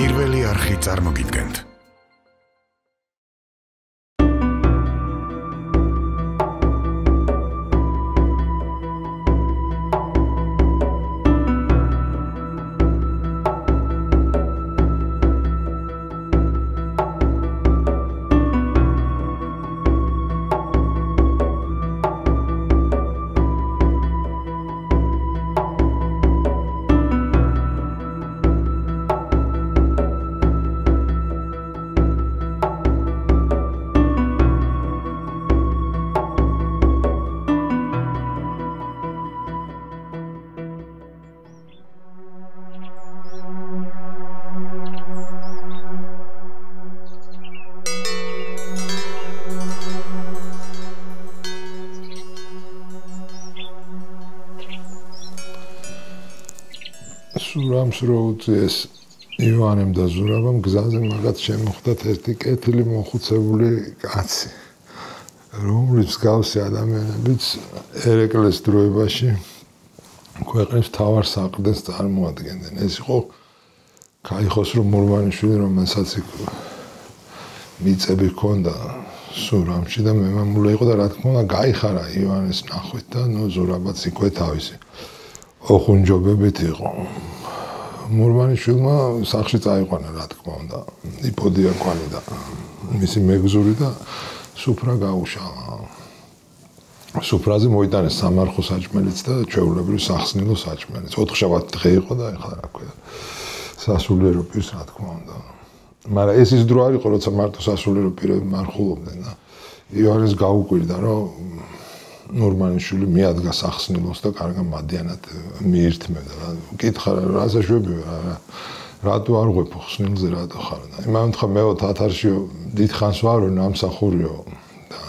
პირველი არხი წარმოგიდგენთ. სურამს რო უწიეს ივანემ და ზურაბამ გზაზე მაგათ შემოხვდათ ერთი კეთილი მოხუცებული კაცი, რომლის მსგავსი ადამიანებიც ერეკლეს დროებაში ქვეყნის მთავარ საყრდენს წარმოადგენდნენ. ეს იყო ქაიხოსრო მურმანიშვილი, რომელსაც მიწები ჰქონდა სურამში და მემამულე იყო და რა თქმა უნდა გაიხარა ივანეს ნახვით და ზურაბაც იქვე თავისი ოხუნჯობებით იყო. მურმანიშვილმა სახლში წაიყვანა, რა თქმა უნდა, იპოდიაკვანი და მისი მეგზური და სუფრა გაუშალა. სუფრაზე მოიტანეს სამარხო საჭმელიც და ჩვეულებრივ სახსნილო საჭმელიც. 4 დღე იყო და ეხლა რა ქვია, სასულიერო პირს, რა თქმა უნდა. მაგრამ ეს ის დრო არ იყო, როცა მარტო სასულიერო პირები მარხულობდნენ და ივანეს გაუკვირდა, რომ მურმანიშვილი მიადგა სახსნილოს და კარგა მადიანად მიირთმევდა. კითხა რა საშვებია, რატო არ ღვეფო ხსნილზე, რატო ხარ? იმან თქვა მე თათარშიო დიდხანს ვარო ნამსახურიო და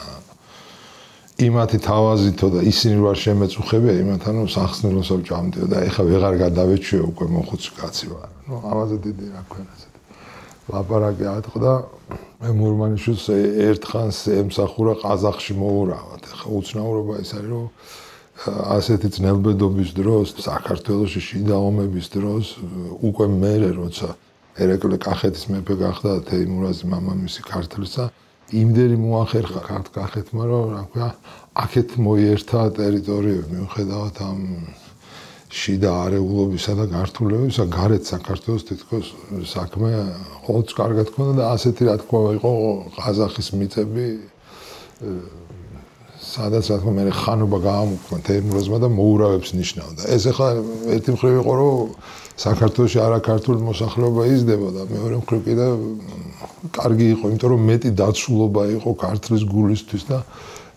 იმათი თავაზითო და ისინი ვარ შემეწუხებია იმათანო სახსნილოსო ჭამდიო და ეხა ვეღარ გადავეჩვიო უკვე მოხუცი კაცი ვარ. ამაზე დიდი რა ქვია ესეთი ლაპარაკი ატყდა. მე მურმანიშვილს ერთხანს ემსახურა ყაზახში მოურავად. ეხლა უცნაურობა ის არის, რომ ასეთი ძნელბედობის დროს, საქართველოში შიდა ომების დროს, უკვე მერე როცა ერეკლე კახეთის მეფე გახდა თეიმურაზი მამამისი ქართლისა, იმდენი მოახერხა კახეთმა, რომ რა ქვია, აქეთ მოიერთა ტერიტორიები მიუხედავად ამ შიდა არეულობისა და გართულებისა, გარეთ საქართველოს თითქოს საქმე ყოველთვის კარგად ქონდა და ასეთი რა თქმა იყო ყაზახის მიწები, სადაც რა თქმა მე ხანობა გაამუქმა თეიმურაზმა და მოურავებს ნიშნავდა. ეს ახლა ერთი მხრივ იყო, რომ საქართველოში არაქართული მოსახლეობა იზრდებოდა, მეორე მხრივ კიდე კარგი იყო, იმიტომ რომ მეტი დაცულობა იყო ქართლის გულისთვის და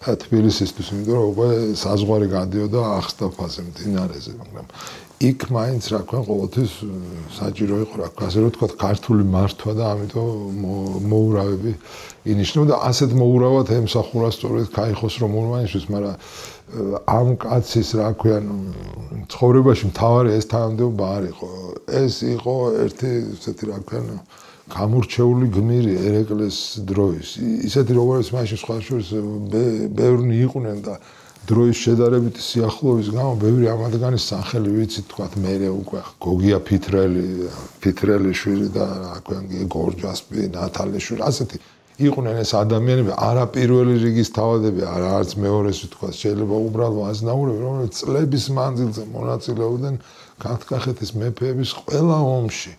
თბილისისთვის, იმიტომ რომ უკვე საზღვარი გადიოდა ახსტაფაზე, მდინარეზე, მაგრამ იქ მაინც რა ქვია ყოველთვის საჭირო იყო რა ქვია, ასე რომ თქვა ქართული მართვა და ამიტომ მოურავები ინიშნებოდა. ასეთ მოურავად ემსახურა სწორედ ქაიხოსრო მურმანიშვილს, მაგრამ ამ კაცის რა ქვია, ცხოვრებაში მთავარი ეს თანამდებობა არ იყო. ეს იყო ერთი ესეთი რა ქვია, გამორჩეული გმირი ერეკლეს დროის. ისეთი როგორც მაშინ სხვა შორის ბევრი იყვნენ და დროის შედარებითი სიახლოვის გამო ბევრი ამათგანის სახელი ვიცით, თქვა მე უკვე გოგია ფითრელიშვილი და რა ქვია გორჯასპი, ნათალიშვილი, ასეთი იყვნენ ეს ადამიანები, არა პირველი რიგის თავადები, არა არც მეორეს თქვა, შეიძლება უბრალო აზნაურები, რომლებიც წლების მანძილზე მონაწილეობდნენ კახეთის მეფეების ყველა ომში.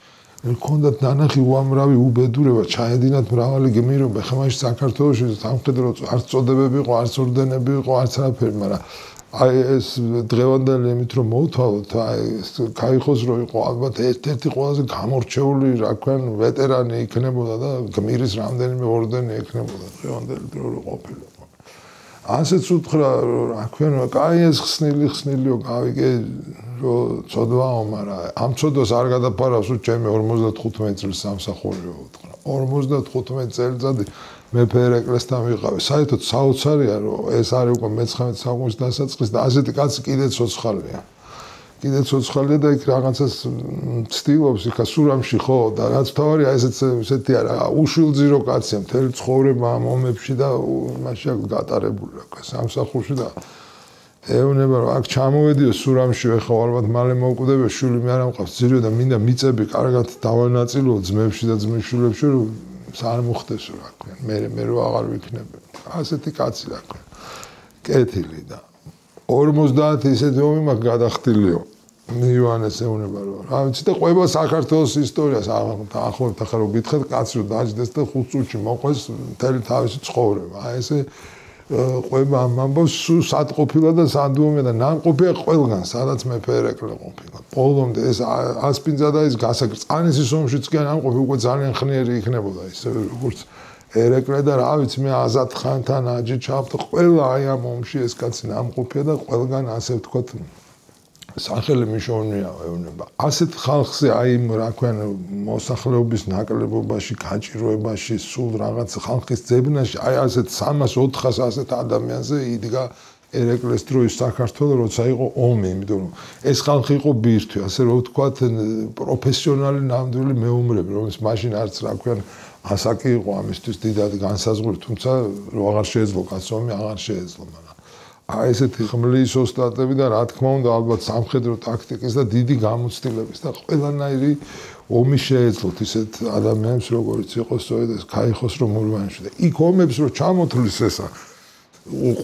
ქონდათ ნანახი უამრავი უბედურება, ჩაედინათ მრავალი გმირობა, ხა მაშინ საქართველოში სამხედრო არც წოდებები იყო, არც ორდენები იყო, არც არაფერი, მაგრამ აი ეს დღევანდელი იმით რომ მოვთვალოთ, აი ეს ქაიხოსრო იყო ალბათ ერთ-ერთი ყველაზე გამორჩეული, რა ქვია, ვეტერანი იქნებოდა და გმირის რამდენიმე ორდენი იქნებოდა დღევანდელი დრო რო ყოფილიყო. ასეც უთხრა, რა ქვია, კაი ეს ხსნილიო გავიგე რომ ცოდვაო, მაგრამ ამ ცოდვას არ გადაფარავს ჩემი 55 წლის სამსახურიო უთხრა. 55 წელიწადი მეფე ერეკლესთან ვიყავი. საერთოდ საოცარია, რომ ეს არის უკვე მე-19 საუკუნის დასაწყისი და ასეთი კაცი კიდე ცოცხალია. კიდე ცოცხალია და იქ რაღაცას ცდილობს იქ სურამში ხო და რაც თავარია ესეთი არა უშვილძირო კაცია მთელი ცხოვრება ამ ომებში და მაშინ გატარებული რა ქვია სამსახურში და ეუბნება რომ აქ ჩამოვედიო სურამში ეხლა ალბათ მალე მოვკვდებიო შვილი მე არ ამყავს ძირო და მინდა მიწები კარგად დავანაწილო ძმებში და ძმისშვილებში რომ არ მოხდეს რა ქვია მე რო აღარ ვიქნები ასეთი კაცი რა ქვია კეთილი და 50 ისეთი ომი მაქვს გადახტილიო იოანეს ეუბნება რომ რა ვიცი და ყვება საქართველოს ისტორიას ახლობთ ახლა რომ გითხეთ კაცი რომ დაждდეს და 5 წუთში მოყვეს მთელი თავისი ცხოვრება აი ესე ყვება ამ ამბავს სულ სად ყოფილა და სად ომია და ნამყოფია ყველგან სადაც მეფე ერეკლე ყოფილა ბოლომდე ეს ასპინძა და ის გასაკრწანისის ომშიც კი არ ამყოფი უკვე ძალიან ხნიერი იქნებოდა ისე როგორც ერეკლე და რა ვიცი მე აზად ხანთან აჯი ჩავთ ყველა აი ამ ომში ეს კაცი ნამყოფია და ყველგან ასე ვთქვათ სახელი მიშოვნია ეუბნება ასეთ ხალხზე აი რა ქვია მოსახლეობის ნაკლებობაში გაჭიროებაში სულ რაღაც ხალხის ძებნაში აი ასეთ 300-400 ასეთ ადამიანზე იდგა ერეკლეს დროის საქართველოს როცა იყო ომი იმიტომ რომ ეს ხალხი იყო ბირთვი ასე რომ ვთქვათ პროფესიონალი ნამდვილი მეომრები რომელიც მაშინ არც რა ქვია ასაკი იყო ამისთვის დიდად განსაზღვრული თუმცა რო აღარ შეეძლო კაცომი აღარ შეეძლო მაგრამ აი ესეთი ხმლის ოსტატები და რა თქმა უნდა ალბათ სამხედრო ტაქტიკის და დიდი გამოცდილების და ყველანაირი ომი შეეძლოთ ისეთ ადამიანებს როგორც იყოს სწორედ ეს ქაიხოს რომ მურვანში და იქ ომებს რომ ჩამოთვლის ესა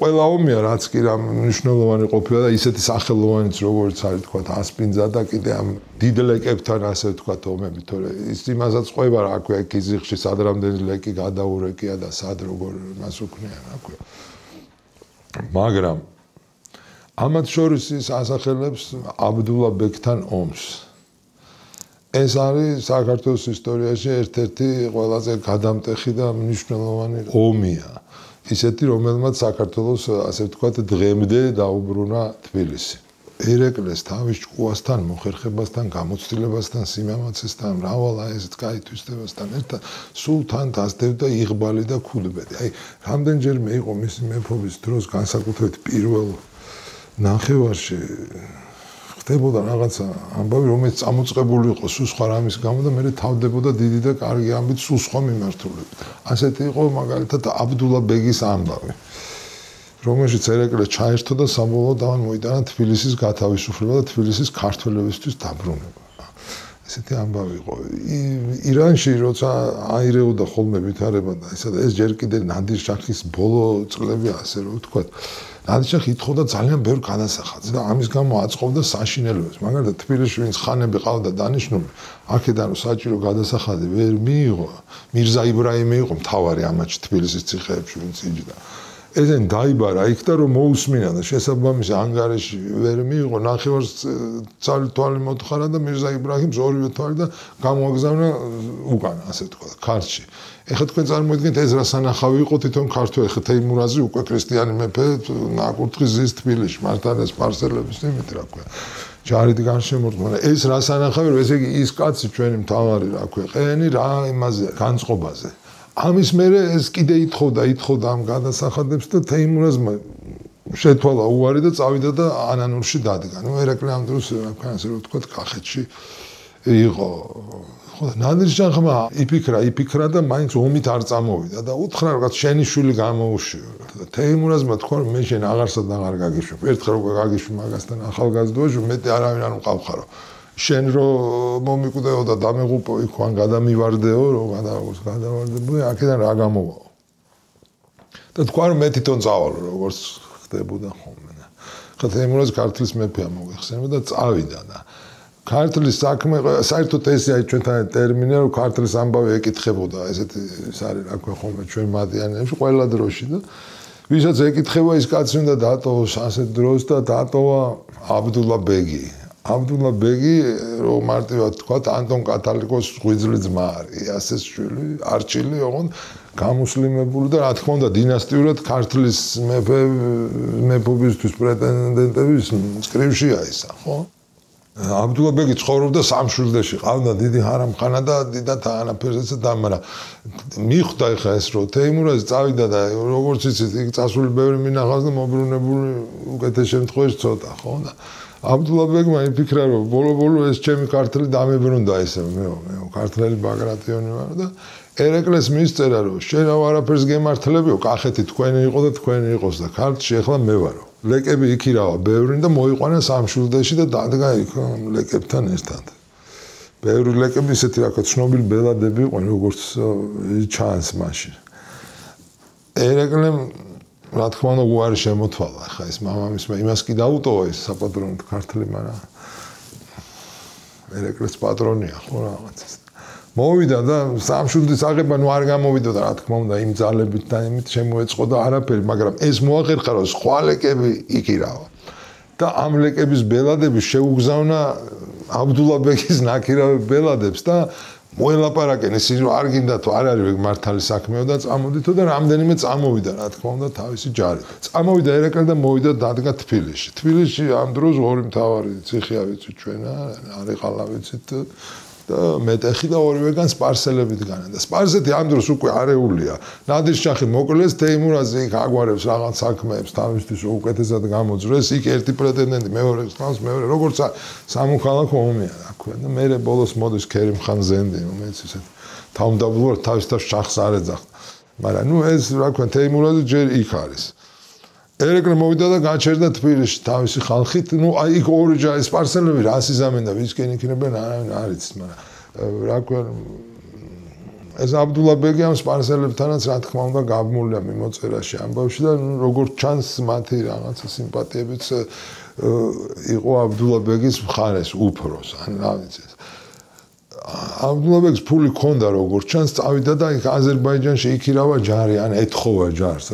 ყველა ომია რაც კი რა მნიშვნელოვანი ყოფილა და ისეთი სახელოვანიც როგორც არის თქვა ასპინძა და კიდე ამ დიდ ლეკებთან ასე ვთქვა ომები თორე ის იმასაც ყვება რა ქვია კიზიხში სად რამდენი ლეკი გადაურეკია და სად როგორ მას უქნია რა ქვია მაგრამ ამათ შორის ის ასახელებს აბდულა ბეგთან ომს ეს არის საქართველოს ისტორიაში ერთ-ერთი ყველაზე გადამტეხი და მნიშვნელოვანი ომია ისეთი რომელმაც საქართველოს ასე ვთქვათ დღემდე დაუბრუნა თბილისი ერეკლეს თავის ჭკუასთან მოხერხებასთან გამოცდილებასთან სიმამაცესთან მრავალ ესეთ გაითვისებასთან ერთად სულ თან დასდევდა იღბალი და ქუდბედი აი რამდენჯერმე იყო მისი მეფობის დროს განსაკუთრებით პირველ ნახევარში ხდებოდა რაღაცა ამბავი რომელიც წამოწყებული იყო სულ სხვა რამის გამო და მე თავდებოდა დიდი და კარგი ამბით სულ სხვა მიმართულებით ასეთი იყო მაგალითად აბდულა ბეგის ამბავი რომელშიც ერეკლე ჩაერთო და საბოლოოდ ამან მოიტანა თბილისის გათავისუფლება და თბილისის ქართველებისთვის დაბრუნება. ესეთი ამბავი იყო. ირანში როცა აირეოდა ხოლმე ვითარება და ეს ჯერ კიდე ნადირ-შაჰის ბოლო წლები ასე რომ ვთქვათ. ნადირ-შაჰი ითხოვდა ძალიან ბევრ გადასახადს და ამის გამო აწყობდა საშინელებას. მაგალითად თბილისში ვინც ხანები ყავდა დანიშნული, აქედან რომ საჭირო გადასახადი ვერ მიიღო, მირზა იბრაიმი იყო მთავარი ამაჩი თბილისის ციხეებში ვინც იჯდა. ესენ დაიბარა იქ და რომ მოусმინა და შესაბამისი ანგარიში ვერ მიიღო ნახევარს თვალი მოთხარა და მირზა იბრაიმს ორივე თვალი და გამოაგზავნა უკან ასე თქვა ქართლში ეხლა თქვენ წარმოიდგინეთ ეს რა სანახავი იყო თვითონ ქართველი ეხლა თეიმურაზი უკვე ქრისტიანი მეფე ნაკურთხი ზის თბილისში მართან ეს პარსელების იმით რა ქვია ჯარით განშემორტყმა ეს რა სანახავი რომ ესე იგი ის კაცი ჩვენი მთავარი რა ქვია ყენი რა იმაზე განწყობაზე ამის მერე ეს კიდე ითხოვდა ამ გადასახადებს და თეიმურაზმა შეთვალა უარი და წავიდა და ანანურში დადგა. ნუ ერეკლე ამ დროს ასე რომ ვთქვათ კახეთში იყო. ხო და ნადირ-შაჰმა იფიქრა და მაინც ომით არ წამოვიდა და უთხრა რაღაც შენი შვილი გამოუშიო. და თეიმურაზმა თქვა რომ მე შენ აღარსად აღარ გაგიშვებ. ერთხელ უკვე გაგიშვი მაგასთან ახალგაზრდობაში მეტი არავინ არ მყავხარო. შენ რო მომიკვდეო და დამეღუპო იქ ან გადამივარდეო რომ გადავარდებოდი აქედან რა გამოვაო და თქვა რომ მე თვითონ წავალო როგორც ხდებოდა ხოლმე ხა თეიმურაზ ქართლის მეფეა მოიხსენება და წავიდა და ქართლის საქმე საერთოდ ეს აი ჩვენთან ტერმინი რომ ქართლის ამბავი ეკითხებოდა ესეთი ის არის რა ქვია ხოლმე ჩვენ მადიანებში ყველა დროში და ვისაც ეკითხება ის კაცი უნდა დატოვოს ასეთ დროს და დატოვა აბდულა ბეგი აბდულა ბეგი რომ მარტივად თქვა ანტონ კათალიკოს ღვიძლი ძმა არის ასეს შვილი არჩილი ოღონდ გამუსლიმებული და რა თქმა უნდა დინასტიურად ქართლის მეფობისთვის პრეტენდენტების წკრივშია ისა ხო აბდულა ბეგი ცხოვრობდა სამშვილდეში ყავდა დიდი ჰარამხანა და დიდად ანაფერზეც და მაგრამ მიხვდა ეხა ეს რომ თეიმურაზი წავიდა და როგორც იცით იქ წასული ბევრი მინახავს და მობრუნებული უკეთეს შემთხვევაში ცოტა ხო და აბდულაბეგმა იფიქრა რომ ბოლო ეს ჩემი ქართული დამებრუნდა ესე მე ქართლელი ბაგრატიონი ვარ და ერეკლეს მისწერა რომ შენ არაფერს გემართლებიო კახეთი თქვენი იყო და თქვენი იყოს და ქართლში ახლა მე ვარო ლეკები იქირავა ბევრი და მოიყვანა სამშვილდეში და დადგა იქ ლეკებთან ერთად ბევრი ლეკები ისეთი რაღაც ცნობილი ბელადები იყვნენ როგორც ჩანს მაშინ ერეკლემ რა თქმა უნდა უარი შემოთვალა ხა ეს მამამისმა იმას კი დაუტოვა ეს საპატრონო ქართლი მაგრამ ერეკლეს პატრონია ხო რაღაცას მოვიდა და სამშვილდის აღება ნუ არ გამოვიდა და რა თქმა უნდა იმ ძალებით და იმით შემოეწყოდა არაფერი მაგრამ ეს მოახერხა რომ სხვა ლეკები იქირავა და ამ ლეკების ბელადები შეუგზავნა აბდულაბეგის ნაქირავი ბელადებს და მოელაპარაკენ ის არ გინდა თუ არ არის მართალი საქმეო და წამოდითო და რამდენიმე წამოვიდა რა თქმა უნდა თავისი ჯარი წამოვიდა ერეკლე და მოვიდა დადგა თბილისში ამ დროს ორი მთავარი ციხეა ვიცით ჩვენა არიყალა ვიცით და მეტეხი და ორივეგან სპარსელებით განა და სპარსეთი ამ დროს უკვე არეულია ნადირ-შაჰი მოკლეს თეიმურაზი იქ აგვარებს რაღაც საქმეებს თავისთვის უკეთესად გამოძრეს იქ ერთი პრეტენდენტი მეორე ხალხს მეორე როგორც სამოქალაქო ომია რა ქვია და მე ბოლოს მოდის ქერიმ-ხან ზენდი რომელიც ისეთ თავმდაბლად თავის შაჰს არ ეძახდა მაგრამ ნუ ეს რა ქვია თეიმურაზი ჯერ იქ არის ერეკლე მოვიდა და გაჩერდა თბილისში თავისი ხალხით ნუ აი იქ ორი ჯარი სპარსელები რას იზამენ და ვისკენ იქნებენ არ იცის მაგრამ რა ქვია ეს აბდულაბეგი ამ სპარსელებთანაც რა თქმა უნდა გაბმულია მიმოწერაში ამბავში და როგორც ჩანს მათი რაღაცა სიმპათიებიც იყო აბდულაბეგის მხარეს უფროს ან რა ვიცი აბდულაბეგს ფული ჰქონდა როგორც ჩანს წავიდა და იქ აზერბაიჯანში იქირავა ჯარი ან ეთხოვა ჯარს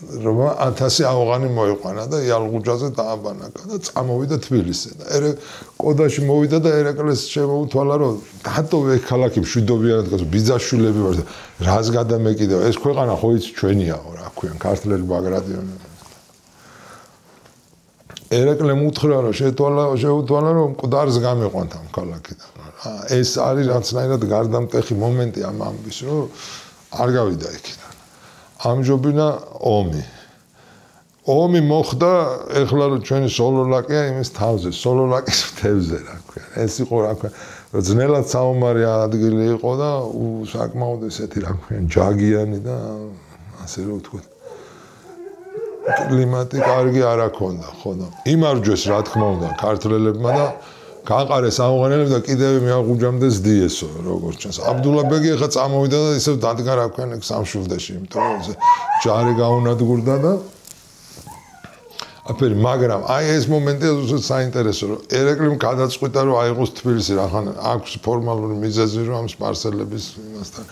8000 ავღანი მოიყვანა და იალღუჯაზე დააბანაკა და წამოვიდა თბილისზე და კოდაში მოვიდა და ერეკლეს შემოუთვალა რომ დატო ეგ ქალაქი მშვიდობიანად გასო ბიძაშვილები ვარ და რას გადამეკიდევა ეს ქვეყანა ხო იცი ჩვენიაო რა ქვიან ქართლელი ბაგრატიონი ერეკლემ უთხრა რომ შეუთვალა რომ მკვდარს გამიყვანთ ამ ქალაქიდან ეს არის რაღაცნაირად გარდამტეხი მომენტი ამ ამბის რომ არ გავიდა იქიდან ამჯობინა ომი მოხდა ეხლა რომ ჩვენი სოლოლაკია იმის თავზე სოლოლაკის მთებზე რა ქვია ეს იყო რა ქვია ძნელად საომარი ადგილი იყო და საკმაოდ ესეთი რა ქვია ჯაგიანი და ასე რომ ვთქვათ კლიმატი კარგი არ აქონდა ხო და იმარჯვეს რა თქმა უნდა ქართველებმა და გაყარეს ავღანელები და კიდევ მიაღუჯამდეს დიესო როგორც ჩანს აბდულაბეგი ახლა წამოვიდა და ისევ დადგა რა ქვია ეგ სამშვილდეში იმიტომ რომ ჯარი გაუნადგურდა და აფერი მაგრამ აი ეს მომენტია უბრალოდ საინტერესო რომ ერეკლემ გადაწყვიტა რომ აიღოს თბილისი რახან აქვს ფორმალური მიზეზი რომ ამ სპარსელების იმასთან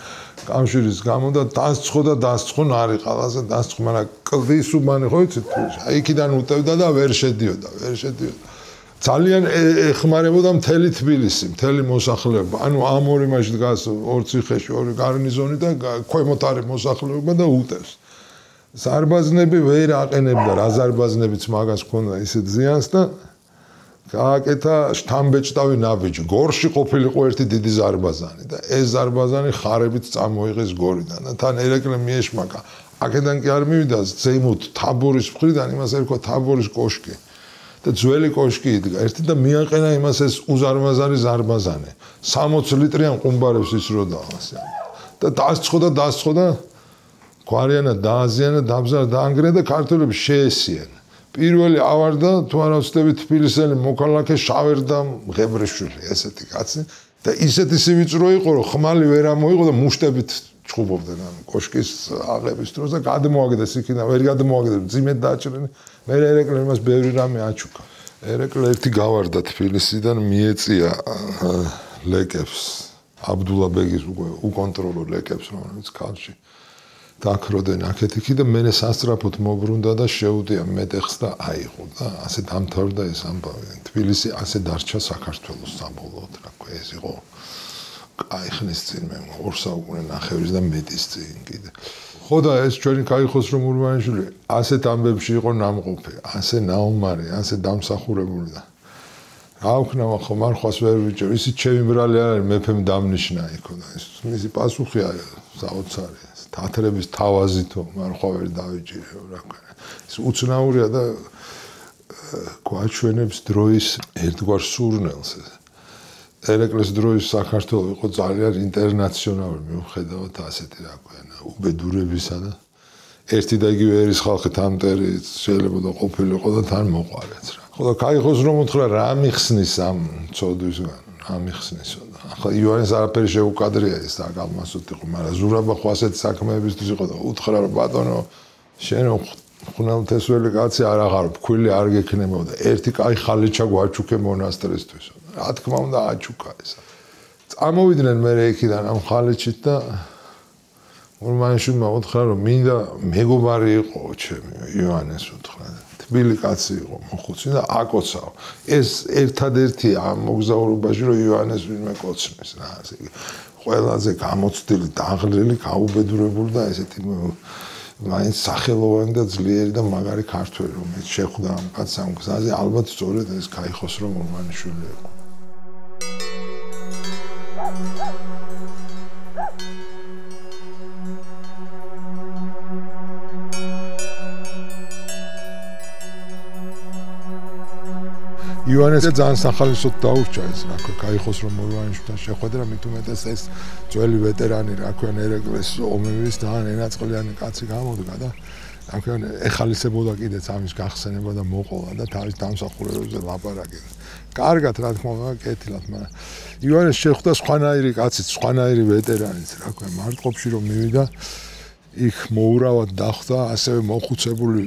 კავშირის გამო და დასწყო ნარიყალაზე დასწყო მაგრამ კლდის უბანი ხო იცით აი იქიდან უტევდა და ვერ შედიოდა ძალიან ეხმარებოდა მთელი თბილისი, მთელი მოსახლეობა. ანუ ამ ორი მასში დგას ორ ციხეში, ორი გარნიზონი და ქვემოთ არის მოსახლეობა და უტევს. ზარბაზნები ვერ აყენებდა, რა ზარბაზნებიც მაგას ჰქონდა ისეთ ზიანს და გააკეთა შთამბეჭდავი ნაბიჯი. გორში ყოფილიყო ერთი დიდი ზარბაზანი და ეს ზარბაზანი ხარებით წამოიღეს გორიდან და თან ერეკლე მიეშმაკა. აქედან კი არ მივიდა ზემოთ თაბორის მხრიდან, იმას ერქვა თაბორის კოშკი. და ძველი კოშკი იდგა ერთი და მიაყენა იმას ეს უზარმაზარი ზარბაზანი 60 ლიტრიან ყუმბარებს ისროდა ასე და დასწყო და გვარიანა დააზიანა დაბზარა დაანგრია და ქართველები შეესიან პირველი ავარდა თუ არა ვცდები თბილისელი მოქალაქე შავერდა ღებრიშვილი ესეთი კაცი და ისეთი სივიწრო იყო რომ ხმალი ვერ ამოიღო და მუშტებით ჩხუბობდნენ ამ კოშკის აღების დროს და გადმოაგდეს იქიდან ვერ გადმოაგდეს ძიმედ დააჭრენი მე ერეკლე იმას ბევრი რამე აჩუქა ერეკლე ერთი გავარდა თბილისიდან მიეწია ლეკებს აბდულაბეგის უკონტროლო ლეკებს რომელიც ქალში დაქროდნენ აქეთ-იქი და მე სასწრაფოდ მოbrunდა და შეუდია მეტეხს და აიღო და ასე დამთავრდა ეს ამბავი თბილისი ასე დარჩა საქართველოს საბოლოოდ რა ქვია ეს იყო აი ხნის წინ მე 2 საუკუნე ნახევრის და მეტის წინ კიდე ხო და ეს ჩვენი კაი ხოსრო მურვანიშვილი ასეთ ამბებში იყო ნამყოფი ასე ნაუმარი ასე დამსახურებული და რა ვქნა ხო მარხვას ვერ ვიჭერ ისიც ჩემი ბრალი არ არის მეფემ დამნიშნა იქო და ეს მისი პასუხი არის საოცარი თათრების თავაზითო მარხვა ვერ დავიჭირე რა ქვია ეს უცნაურია და გვაჩვენებს დროის ერთგვარ სურნელს. ერეკლეს დროის საქართველო იყო ძალიან ინტერნაციონალური მიუხედავად ასეთი რა ქვია უბედურებისა და ერთი და იგივე ერის ხალხი თამტერი შეიძლება და ყოფილიყო და თან მოყარեց რა. ხო და кайხოს რომ უთხრა რა მიხსნის ამ წოდვისგან, რა მიხსნისო და ახლა ივანეს არაფერი შეუკადრია ეს დაგალმასოთ იყო, მაგრამ ზურაბა ხო ასეთი საქმეებისთვის იყო და უთხრა რომ ბატონო შენ ხუნალთესველი კაცი არ აღარ ფქვილი არ გექნებოდა. ერთი კაი ხალიჩა გვაჩუქე მონასტრისთვის. რა თქმა უნდა აჩუქა ეს. წამოვიდნენ მე იქიდან ამ ხალიჩით და მურმანიშვილმა უთხრა რომ მინდა მეგობარი იყო ჩემი ივანეს უთხრა. თბილი კაცი იყო მოხუცი და აკოცავ. ეს ერთადერთი ამ მოგზაურობაში რომ ივანეს ვინმე კოცნის რა ასე ყველაზე გამოცდილი, დაღლილი, გაუბედურებული და ესეთი მაინც სახელოვანი და ძლიერი და მაგარი ქართველი რომელიც შეხვდა ამ კაცს ამ გზაზე ალბათ სწორედ ეს кайხოსრო მურმანიშვილი იყო. ივანეს ძალიან სახალისოდ დაურჩა ეს რა ქვია кайხოსრო მურმანიშვილთან შეხვედრა მით უმეტეს ეს ძველი ვეტერანი რა ქვია ერეკლეს ომების ძალიან ენაწყლიანი კაცი გამოდგა და რა ქვია ეხალისებოდა კიდეც ამის გახსენება და მოყოლა და თავის დამსახურებებზე ლაპარაკი. კარგად რა თქმა უნდა კეთილად, მაგრამ ივანეს შეხვდა სხვანაირი კაციც, სხვანაირი ვეტერანიც რა ქვია მარტყოფში რომ მივიდა იქ მოურავად დახვდა ასევე მოხუცებული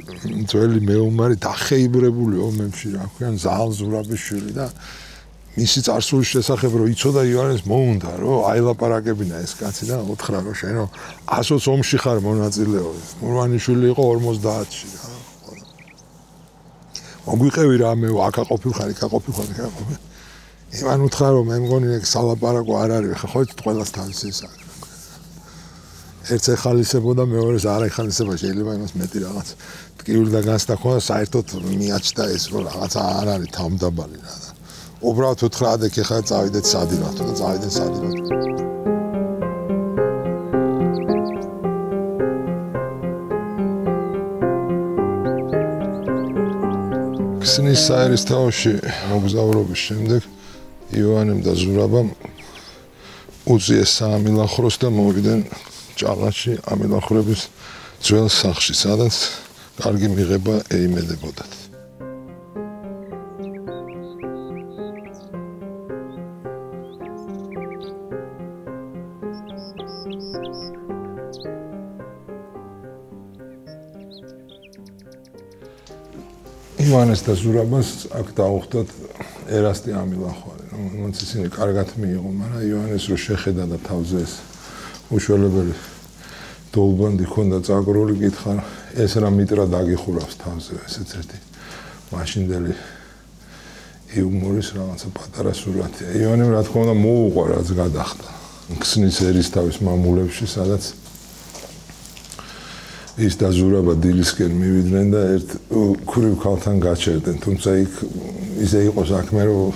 ძველი მეომარი დახეიბრებული ომებში რა ქვია ზალ ზურაბიშვილი და მისი წარსულის შესახებ რომ იცოდა ივანეს მოუნდა რომ აილაპარაკებინა ეს კაცი და უთხრა რომ შენ რომ 100 ომში ხარ მონაწილეობ. მურმანიშვილი იყო 50-ში რა. მოგვიყევი რამე აქა ყოფილხარ, იქა ყოფილხარ, იქა ყოფილ. ივან უთხრა რომ მე მგონი ეგ სალაპარაკო არ არის, ხა ხო ყველას თავის ეს აქვს. ერთ ეხალისებოდა მეორეს არ ეხალისება შეიძლება იმას მეტი რაღაც ტკივილი და განცდა ქონდა საერთოდ მიაჩნდა ეს რომ რაღაცა არ არის თავმდაბალი რა და უბრალოდ უთხრა ადექ ხა წავიდეთ სადილათო და წავიდნენ სადილათო. ქსნის საერისთავოში მოგზაურობის შემდეგ ივანემ და ზურაბამ უძიეს საამილახვროს და მოვიდნენ ჭალაში ამილახვრების ძველ სახლში, სადაც კარგი მიღება ეიმედებოდათ. ივანეს და ზურაბას აქ დაუხდათ ერასტი ამილახვარი, რომელიც ისინი კარგად მიიღო, მაგრამ ივანეს რო შეხედა და თავზე ეს უშველებელი დოლბანდი ქონდა წაგრული კითხა ეს რა მიტრა დაგიხურავს თავზე ესეც ერთი მაშინდელი იუმორის რაღაცა პატარა სურათია. ივანემ რა თქმა უნდა მოუყვა რაც გადახდა ქსნის ერისთავის მამულებში სადაც ის და ზურაბა დილისკენ მივიდნენ და ერთ ქურივ ქალთან გაჩერდნენ, თუმცა იქ ისე იყო საქმე რომ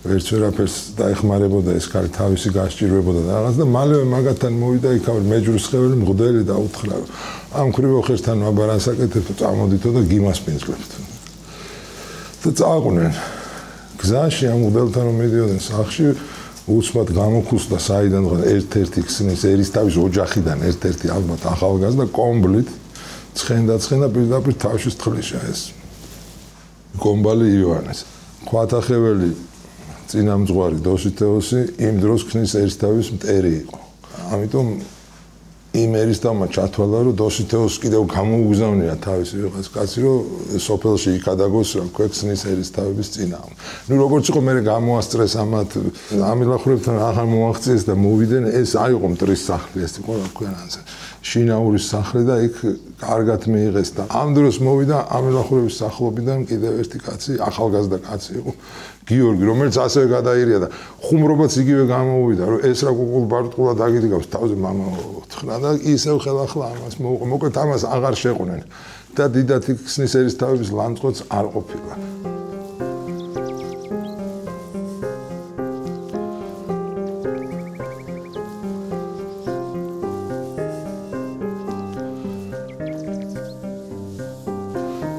ვერც ვერაფერს დაეხმარებოდა ეს კარი თავისი გასჭირვებოდა და რაღაც და მალევე მაგათთან მოვიდა იქ მეჯურის ხეველი მღვდელი და უთხრა რომ ამ ქრივ ხერთან ვაბარანს აკეთებთ წამოდითო და გიმასპინძლებთ და წააყვნენ გზაში ამ მღვდელთან რომ მიდიოდნენ სახლში უცბად გამოხუსდა საიდან ერთ-ერთი ქსნის ერისთავის ოჯახიდან ერთ-ერთი ალბათ ახალგაზრდა კომბლით ცხენდა პირდაპირ თავში თხლიშა ეს კომბალი ივანეს ხვათახეველი წინამძღვარი დოსითეოსი იმ დროს ქსნის ერისთავის მტერი იყო. ამიტომ იმ ერისთავმა ჩათვალა რომ დოსითეოსს კიდევ გამოუგზავნია თავისი ვიღაც კაცი რომ სოფელში იქადაგოს რა ქვია ქსნის ერისთავების წინააღმდეგ. ნუ როგორც იყო მე გამოასწრეს ამათ ამილახვრებთან აღარ მოაღწიეს და მოვიდნენ ეს არ იყო მტრის სახლი ეს იყო რა ქვია რანზე შინაურის სახლი და იქ კარგად მიიღეს და ამ დროს მოვიდა ამილახვრების სახლობიდან კიდევ ერთი კაცი ახალგაზრდა კაცი იყო გიორგი რომელიც ასევე გადაირია და ხუმრობაც იგივე გამოუვიდა რომ ეს რა კუკულ ბარტყულად აგიდგავს თავზე მამა უთხრა და ისევ ხელახლა ამას მოუყო მოკლედ ამას აღარ შეყვნენ და დიდად ქსნის ერისთავების ლანძღოც არ ყოფილა.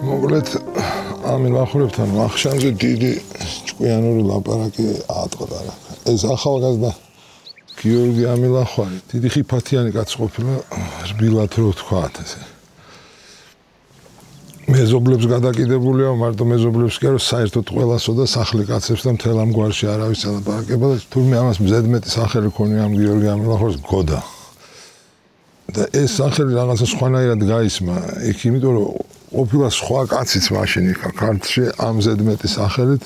მოკლედ ამ ლახურებთან ვახშანზე დიდი ჭკვიანური ლაპარაკი ატყდა რა. ეს ახალგაზრდა გიორგი ამილახვარი დიდი ხიფათიანი კაცი ყოფილა, რბილად რო ვთქვათ ესე. მეზობლებს გადაკიდებულია, მარტო მეზობლებს კი არა, საერთოდ ყველასო და სახლი კაცებს და მთელ ამ გვარში არავის ელაპარაკება და თურმე ამას მზედმეტი სახელი ქონია ამ გიორგი ამილახვარის გოდა. და ეს სახელი რაღაცა სხვანაირად გაისმა იქ, იმიტომ რომ ყოფილა სხვა კაციც მაშინ იქ ქართლში ამ ზედმეტი სახელით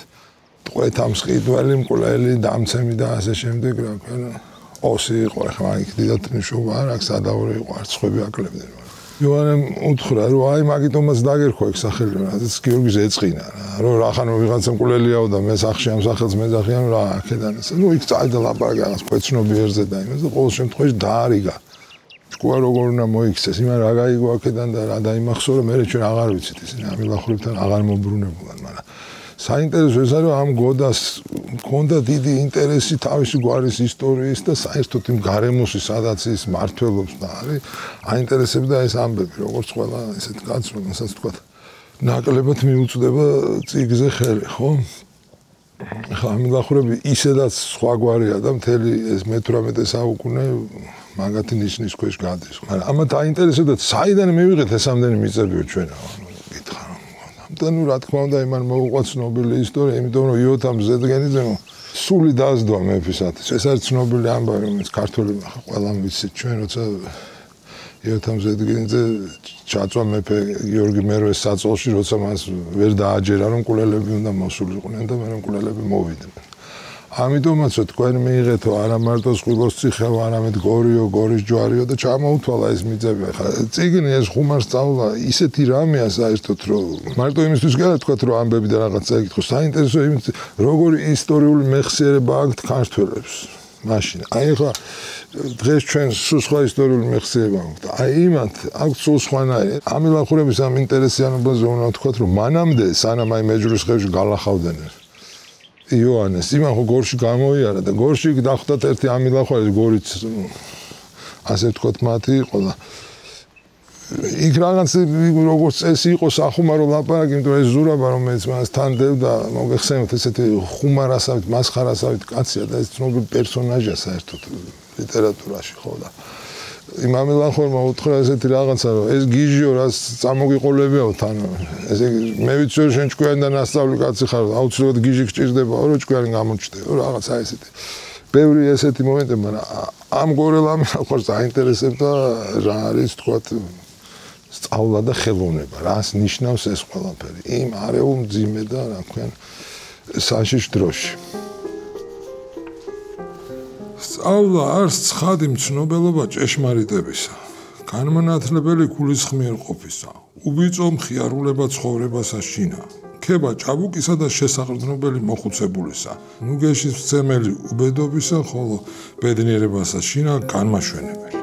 ტყვეთა მსყიდველი, მკვლელი, დამცემი და ასე შემდეგ რა ქვია. ოსი იყო ახლა იქ დიდად ნიშნობა არ აქვს, სადაური იყო, არც ხვები აკლებდნენ. იოანემ უთხრა, რომ აი მაგიტომაც დაგერქვა ეგ სახელი, რადგან გიორგის ეწყინა რა, რომ რახანო ვიღაცა მკვლელიაო და მე სახში ამ სახელს მეძახიან, რა აქედან ეს. ნუ იქ წაიდა ლაპარაკი რაღაც ქვეცნობიერზე და იმას და ყოველ შემთხვევაში დაარიგა. ჭკუა როგორ უნდა მოიქცეს, იმან რა გაიგო აქედან და რა დაიმახსოვრა, მე ჩვენ აღარ ვიცით ისინი ამილახვრებთან აღარ მოbrunებულან, მაგრამ საინტერესო ეს არის, რომ ამ გოდას მქონდა დიდი ინტერესი თავისი გვარის ისტორიის და საერთოდ იმ გარემოსი, სადაც ის მართველობს და არის, აინტერესებდა ეს ამბები, როგორც ყველა ესეთ კაცს, რომელსაც თქვა ნაკლებად მიუწვდება წიგზე ხელი, ხო? ხა ამილახვრები ისედაც სხვა გვარია და მთელი ეს მე-18 საუკუნე მაგათი ნიშნის ქვეშ გადის. მაგრამ ამათ აინტერესებდა, საიდან მივიღეთ ეს ამდენი მიწებიო ჩვენო? გითხრა. და ნუ რა თქმა უნდა იმან მოუყვა ცნობილი ისტორია, იმიტომ რომ იოთამ ზედგენიძე სული დაასდვა მეფისათვის. ეს არის ცნობილი ამბავი, რომელიც ქართველებმა ყველამ ვიცით ჩვენ, როცა იოთამ ზედგენიძე ჩაწვა მეფე გიორგი მერვეს საწოლში, როცა მას ვერ დააჯერა, რომ მკვლელები უნდა მოსულიყვნენ და მე მკვლელები მოვიდნენ. ამიტომაც თქვენ მიიღეთო არა მარტო სყვილოს ციხეო, არამედ გორიო, გორის ჯვარიო და ჩამოუთვალა ეს მიწები. ხა წიგნი ეს ხუმარ სწავლა ისეთი რამეა საერთოდ, რომ მარტო იმისთვის კი არა თქვათ, რომ ამბები და რაღაცა ეკითხო, საინტერესო იმით, როგორი ისტორიული მეხსიერება აქვთ ქართველებს. მაშინ. აი ხა დღეს ჩვენ სულ სხვა ისტორიული მეხსიერება აქვთ. აი იმათ აქვთ სულ სხვანაირი. ამილახვრების ამ ინტერესიანობაზე უნდა ვთქვათ, რომ მანამდე სანამ აი მეჯურის ხევში გალახავდნენ იოანეს, იმან ხო გორში გამოიარა და გორში დახვდათ ერთი ამილახვარი, გორიც ასე ვთქვათ მათი იყო და იქ რაღაც როგორც წესი იყო სახუმარო ლაპარაკი, იმიტომ რომ ეს ზურაბა რომელიც მას თან დევდა, მოგეხსენებათ ესეთი ხუმარასავით, მასხარასავით კაცია და ეს ცნობილი პერსონაჟია საერთოდ ლიტერატურაში ხო და იმ ამილახვარმა უთხრა ესეთი რაღაცა, რომ ეს გიჟიო რაც წამოგიყოლებიაო თან. ესე მე ვიცი რომ შენ ჭკვიანი და ნასწავლი კაცი ხარ, აუცილებლად გიჟი გჭირდებაო, რომ ჭკვიანი გამოჩნდეო, რაღაცა ესეთი. ბევრი ესეთი მომენტი, მაგრამ ამ გორელ ამილახვარს აინტერესებდა რა არის თქვათ სწავლა და ხელოვნება, რას ნიშნავს ეს ყველაფერი. იმ არეულ მძიმე და რა ქვიან საშიშ დროში. სწავლა არის ცხადი მცნობელობა ჭეშმარიტებისა, განმანათლებელი გულისხმიერყოფისა, უბიწო მხიარულება ცხოვრებასა შინა, ქება ჭაბუკისა და შესაყრდნობელი მოხუცებულისა, ნუგეშის მცემელი უბედობისა, ხოლო ბედნიერებასა შინა განმაშვენებელი.